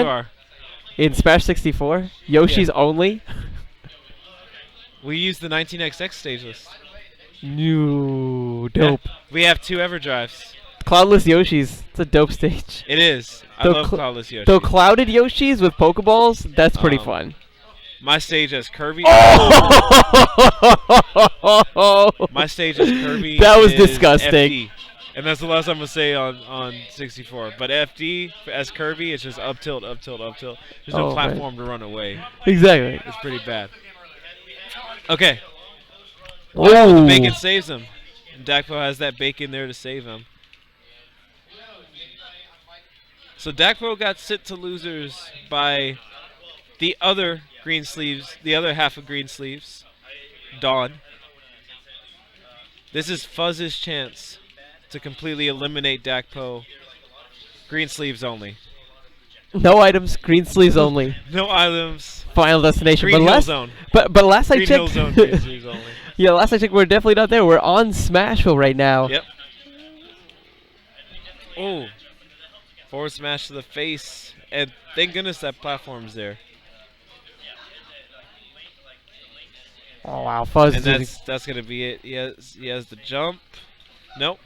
are. In Smash 64, Yoshi's only. We use the 19XX stage list. New dope. Yeah, we have 2 Everdrives. Cloudless Yoshis. It's a dope stage. It is. I love Cloudless Yoshi. Though clouded Yoshis with Pokeballs, that's pretty fun. My stage has Kirby. Oh! My stage has Kirby. That was disgusting. FD. And that's the last I'm going to say on 64. But FD as Kirby, it's just up tilt, up tilt, up tilt. There's no platform to run away. Exactly. It's pretty bad. Okay. The bacon saves him. And Dakpo has that bacon there to save him. So Dakpo got sent to losers by the other Greensleeves, the other half of Greensleeves, Dawn. This is Fuzz's chance to completely eliminate Dakpo. Greensleeves only. No items, Greensleeves only. No items. Final destination. Green Hill Zone. But last I checked. Green Hill Zone, Greensleeves only. Yeah, last I checked, we're definitely not there. We're on Smashville right now. Yep. Oh. Forward smash to the face. And thank goodness that platform's there. Oh, wow. Fuzz. And that's going to be it. He has the jump. Nope.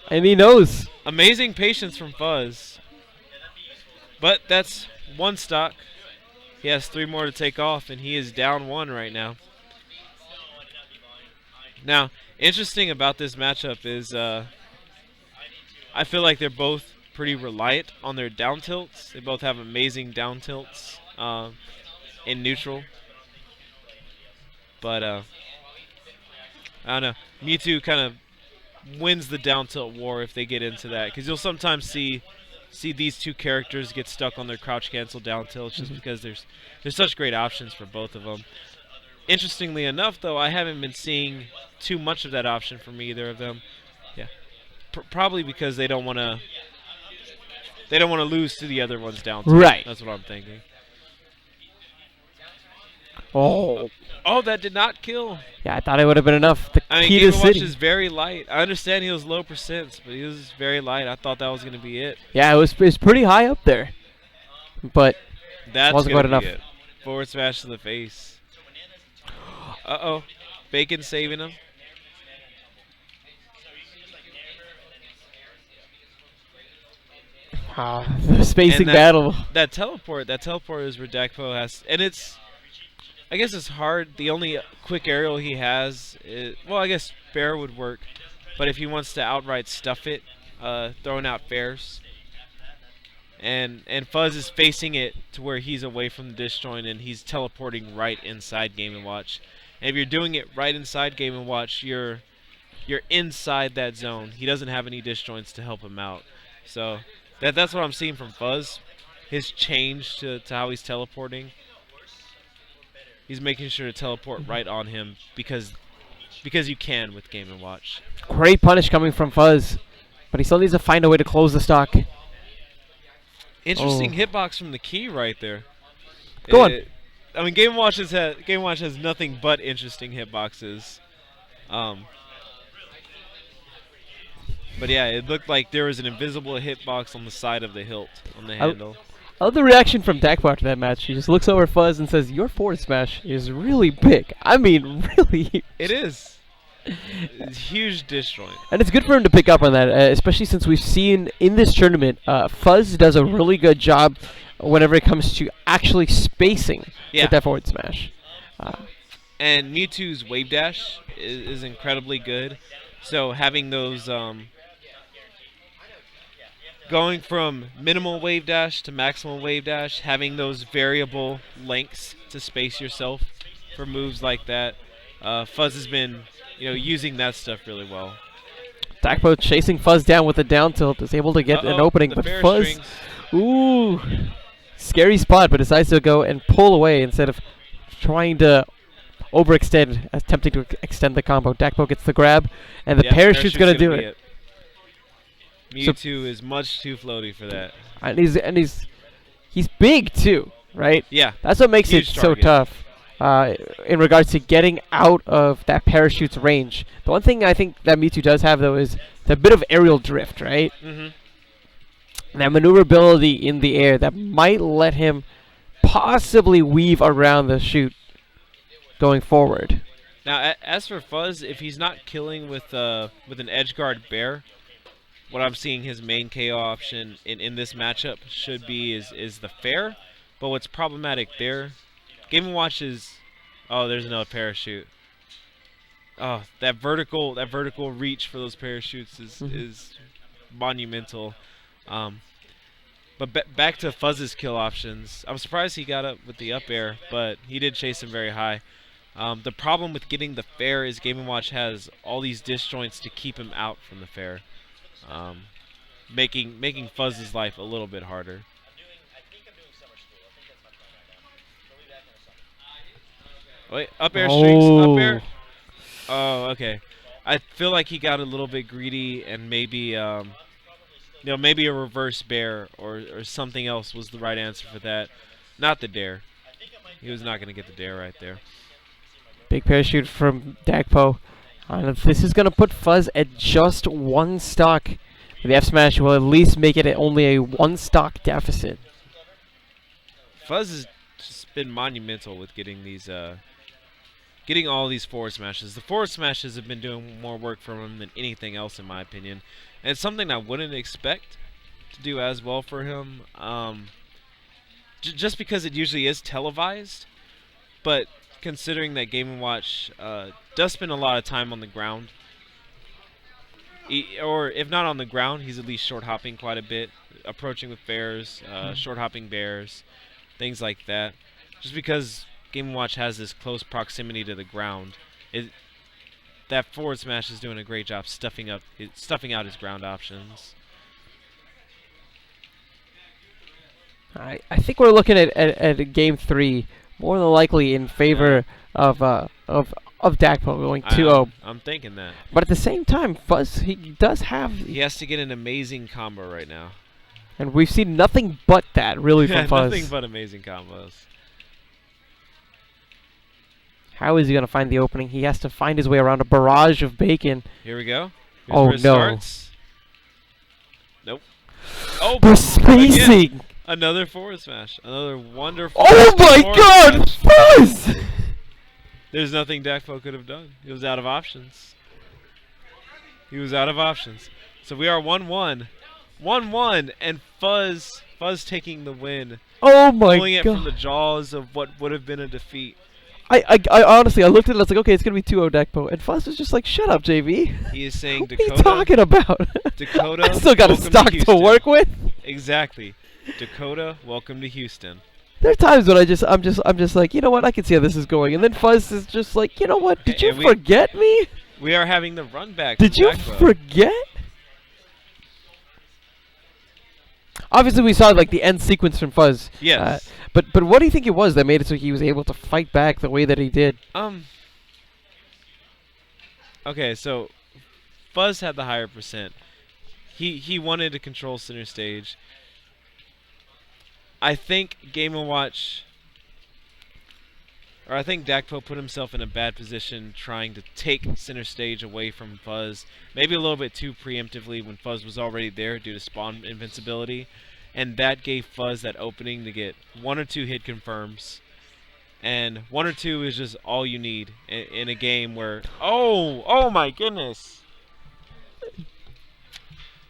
And he knows. Amazing patience from Fuzz. But that's 1 stock. He has 3 more to take off, and he is down 1 right now. Now, interesting about this matchup is I feel like they're both pretty reliant on their down tilts. They both have amazing down tilts in neutral. But I don't know. Mewtwo kind of wins the down tilt war if they get into that, because you'll sometimes see these 2 characters get stuck on their crouch cancel down tilts just because there's such great options for both of them. Interestingly enough, though, I haven't been seeing too much of that option from either of them. Yeah, probably because they don't want to lose to the other one's down tilt. Right. That's what I'm thinking. Oh. Oh, that did not kill. Yeah, I thought it would have been enough. I mean, Game & Watch is very light. I understand he was low percents, but he was very light. I thought that was going to be it. Yeah, it was pretty high up there. But that's wasn't quite enough. It. Forward smash to the face. Uh-oh. Bacon saving him. The spacing battle. That teleport is where Dakpo has, and it's, I guess it's hard. The only quick aerial he has is, well, I guess Fair would work, but if he wants to outright stuff it, throwing out Fairs. And Fuzz is facing it to where he's away from the disjoint, and he's teleporting right inside Game & Watch. And if you're doing it right inside Game & Watch, you're inside that zone. He doesn't have any disjoints to help him out. So that's what I'm seeing from Fuzz. His change to how he's teleporting. He's making sure to teleport right on him because you can with Game & Watch. Great punish coming from Fuzz, but he still needs to find a way to close the stock. Interesting hitbox from the key right there. Go on. I mean, Game & Watch has nothing but interesting hitboxes. But yeah, it looked like there was an invisible hitbox on the side of the hilt, on the handle. I love the reaction from Dakpo after that match. He just looks over Fuzz and says, "Your forward smash is really big." I mean, really huge. It is. It's huge disjoint. And it's good for him to pick up on that, especially since we've seen in this tournament, Fuzz does a really good job whenever it comes to actually spacing with that forward smash. And Mewtwo's wave dash is incredibly good. So having those, going from minimal wave dash to maximal wave dash, having those variable lengths to space yourself for moves like that, Fuzz has been, using that stuff really well. Dakpo chasing Fuzz down with a down tilt is able to get an opening, but Fuzz, strings. Ooh, scary spot, but decides to go and pull away instead of trying to overextend, attempting to extend the combo. Dakpo gets the grab, and the parachute's going to do it. Mewtwo is much too floaty for that. And he's big too, right? Yeah. That's what makes it so tough. In regards to getting out of that parachute's range. The one thing I think that Mewtwo does have, though, is a bit of aerial drift, right? Mm-hmm. that maneuverability in the air that might let him possibly weave around the shoot going forward. Now, as for Fuzz, if he's not killing with an edge guard bear, what I'm seeing his main KO option in this matchup should be is the fair. But what's problematic there, Game & Watch is, oh, there's another parachute. Oh, that vertical reach for those parachutes is monumental. But back to Fuzz's kill options. I'm surprised he got up with the up air, but he did chase him very high. The problem with getting the fair is Game & Watch has all these disjoints to keep him out from the fair, making Fuzz's life a little bit harder. Wait, up air strings, up air. Oh, okay. I feel like he got a little bit greedy and maybe maybe a reverse bear or something else was the right answer for that. Not the dare. He was not going to get the dare right there. Big parachute from Dakpo. This is going to put Fuzz at just one stock. The F smash will at least make it only a one stock deficit. Fuzz has just been monumental with getting these getting all these forward smashes. The forward smashes have been doing more work for him than anything else, in my opinion. And it's something I wouldn't expect to do as well for him, just because it usually is televised. But considering that Game & Watch does spend a lot of time on the ground, or if not on the ground, he's at least short hopping quite a bit, approaching with bears, short hopping bears, things like that. Just because Game & Watch has this close proximity to the ground, that forward smash is doing a great job stuffing out his ground options. I think we're looking at game 3 more than likely in favor of Dakpo going 2-0. I'm thinking that. But at the same time, Fuzz, he has to get an amazing combo right now. And we've seen nothing but that really from Fuzz. Nothing but amazing combos. How is he going to find the opening? He has to find his way around a barrage of bacon. Here we go. Here's where it starts. Nope. Oh, the spacing! Again, another forward smash. Another wonderful. Oh my God, Fuzz! There's nothing Dakpo could have done. He was out of options. He was out of options. So we are 1-1. 1-1, and Fuzz taking the win. Oh my God. Pulling it from the jaws of what would have been a defeat. I honestly, I looked at it, I was like, okay, it's going to be 2-0 Dakpo. And Fuzz was just like, shut up, JV. He is saying, Dakota. Dakota. What are you talking about? Dakota, I still got a stock to work with. Exactly. Dakota, welcome to Houston. There are times when I'm just like, you know what, I can see how this is going. And then Fuzz is just like, you know what, did you forget me? We are having the run back. Did you forget? Obviously, we saw like the end sequence from Fuzz. Yes. But what do you think it was that made it so he was able to fight back the way that he did? Okay, so Fuzz had the higher percent. He wanted to control center stage. I think Game & Watch, or I think Dakpo put himself in a bad position trying to take center stage away from Fuzz. Maybe a little bit too preemptively when Fuzz was already there due to spawn invincibility. And that gave Fuzz that opening to get 1 or 2 hit confirms. And 1 or 2 is just all you need in a game where... Oh my goodness.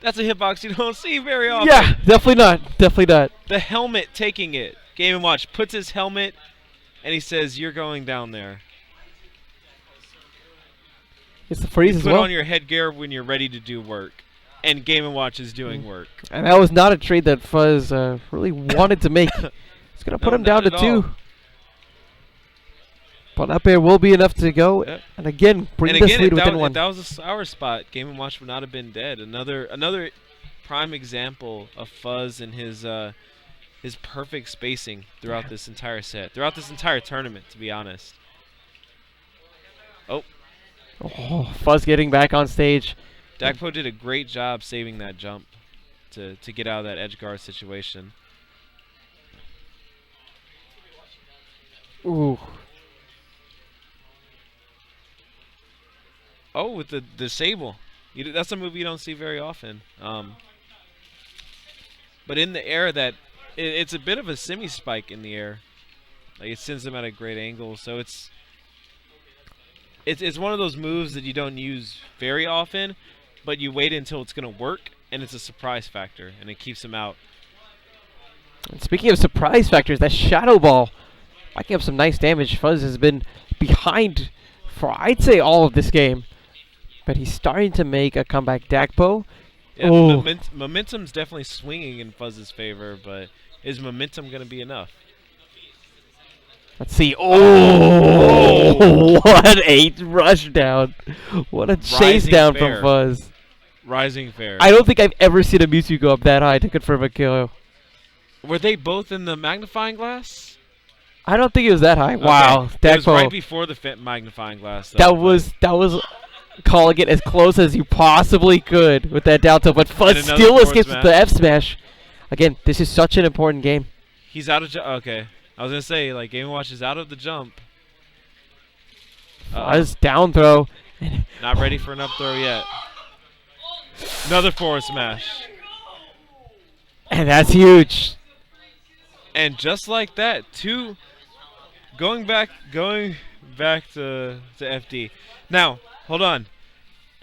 That's a hitbox you don't see very often. Yeah, definitely not. Definitely not. The helmet taking it. Game & Watch puts his helmet and he says, you're going down there. It's the freeze as well. Put on your headgear when you're ready to do work. And Game & Watch is doing work. And that was not a trade that Fuzz really wanted to make. It's going to put him down to 2. But up air will be enough to go. Yep. And again, bring this lead within 1. If that was a sour spot, Game & Watch would not have been dead. Another prime example of Fuzz and his perfect spacing throughout this entire set. Throughout this entire tournament, to be honest. Oh, Fuzz getting back on stage. Dakpo did a great job saving that jump to get out of that edge guard situation. Ooh. Oh, with the Sable. That's a move you don't see very often. but in the air it's a bit of a semi-spike in the air. Like it sends them at a great angle, so it's one of those moves that you don't use very often, but you wait until it's gonna work, and it's a surprise factor, and it keeps them out. And speaking of surprise factors, that Shadow Ball racking up some nice damage. Fuzz has been behind for, I'd say, all of this game. But he's starting to make a comeback. Dakpo. Yeah, Oh. Momentum's definitely swinging in Fuzz's favor, but is momentum going to be enough? Let's see. Oh, what a rush down. What a chase down from Fuzz. Rising fair. I don't think I've ever seen a Mewtwo go up that high to confirm a kill. Were they both in the magnifying glass? I don't think it was that high. Okay. Wow. That was right before the magnifying glass. Though, that was calling it as close as you possibly could with that down tilt, but Fuzz still escapes with the F smash. Again, this is such an important game. He's out of okay. I was gonna say, like, Game & Watch is out of the jump. Fuzz down throw. Not ready for an up throw yet. Another forward smash. And that's huge. And just like that, going back to FD. Now, hold on.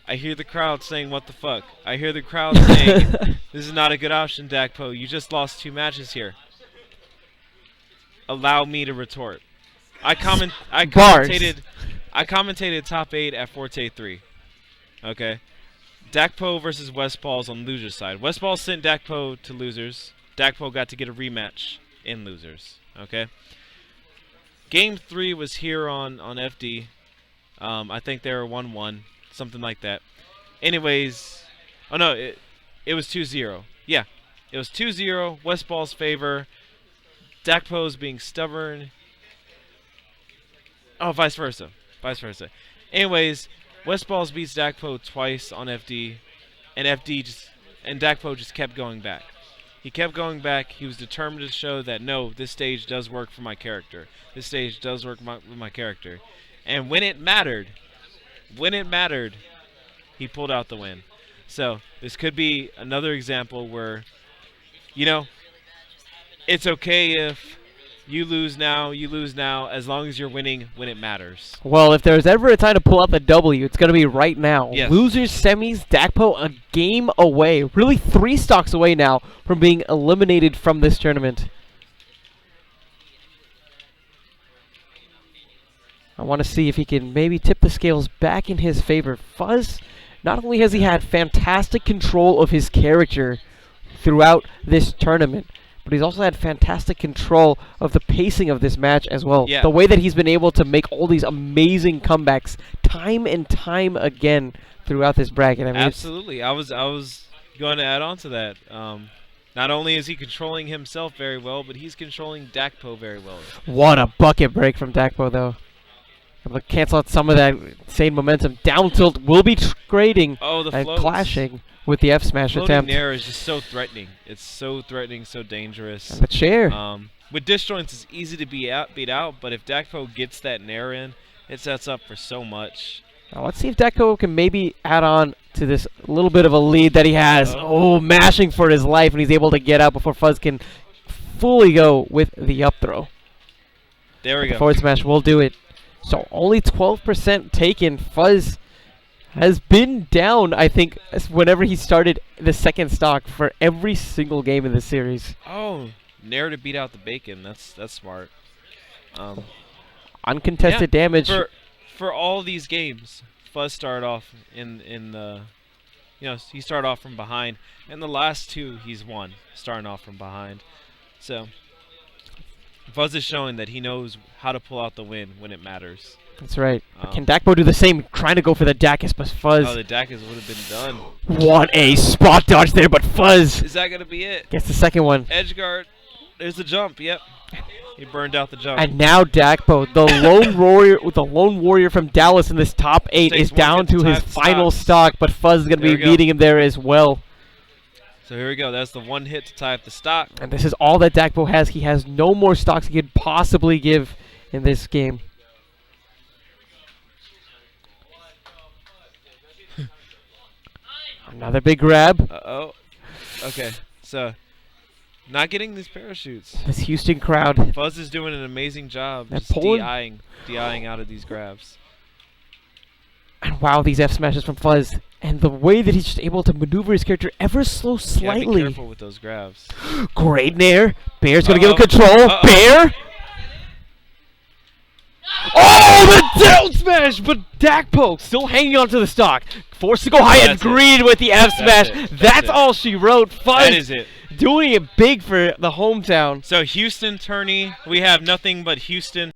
I hear the crowd saying, "What the fuck?" I hear the crowd saying, "This is not a good option, Dakpo. You just lost 2 matches here." Allow me to retort. I commentated top 8 at Forte 3. Okay. Dakpo versus Westball's on losers side. Westball sent Dakpo to losers. Dakpo got to get a rematch in losers. Okay. Game 3 was here on FD. I think they were 1-1, something like that. Anyways, oh no, it was 2-0. Yeah, it was 2-0. Westball's favor. Dakpo's being stubborn. Oh, vice versa. Anyways, Westballs beats Dakpo twice on FD, and Dakpo just kept going back. He kept going back. He was determined to show that, no, this stage does work for my character. This stage does work with my character. And when it mattered, he pulled out the win. So this could be another example where, you know, it's okay if you lose now, as long as you're winning when it matters. Well, if there's ever a time to pull out the W, it's going to be right now. Yes. Losers, semis, Dakpo a game away. Really 3 stocks away now from being eliminated from this tournament. I want to see if he can maybe tip the scales back in his favor. Fuzz, not only has he had fantastic control of his character throughout this tournament, but he's also had fantastic control of the pacing of this match as well. Yeah. The way that he's been able to make all these amazing comebacks time and time again throughout this bracket. I mean, absolutely. I was going to add on to that. Not only is he controlling himself very well, but he's controlling Dakpo very well. What a bucket break from Dakpo, though. Able to cancel out some of that insane momentum. Down tilt will be trading and clashing with the F smash attempt. Nair is just so threatening. It's so threatening, so dangerous. And the chair. With disjoints, it's easy to beat out, but if Dakpo gets that Nair in, it sets up for so much. Now let's see if Dakpo can maybe add on to this little bit of a lead that he has. Oh, mashing for his life, and he's able to get out before Fuzz can fully go with the up throw. There we go. Forward smash will do it. So only 12% taken. Fuzz has been down, I think, whenever he started the second stock for every single game in this series. Oh, Nair to beat out the bacon. That's smart. Uncontested damage. For all these games, Fuzz started off in the, he started off from behind, and the last 2 he's won starting off from behind. So Fuzz is showing that he knows how to pull out the win when it matters. That's right. Can Dakpo do the same? Trying to go for the Dacus, but Fuzz. Oh, the Dacus would have been done. What a spot dodge there, but Fuzz. Is that going to be it? Gets the second one. Edge guard. There's the jump. Yep. He burned out the jump. And now Dakpo, the lone warrior from Dallas in this top 8, is down to his final stock, but Fuzz is going to be beating him there as well. So here we go. That's the one hit to tie up the stock. And this is all that Dakpo has. He has no more stocks he could possibly give in this game. Another big grab. Uh-oh. Okay. So Not getting these parachutes. This Houston crowd. Fuzz is doing an amazing job They're just pulling. DIing out of these grabs. And wow, these F smashes from Fuzz. And the way that he's just able to maneuver his character ever so slightly. Yeah, be careful with those grabs. Great nair. Bear's going to give him control. Uh-oh. Bear. Oh, the down smash! But Dakpo still hanging on to the stock. Forced to go high and green with the F smash. That's all she wrote. Fuzz that is it. doing it big for the hometown. So Houston tourney, we have nothing but Houston.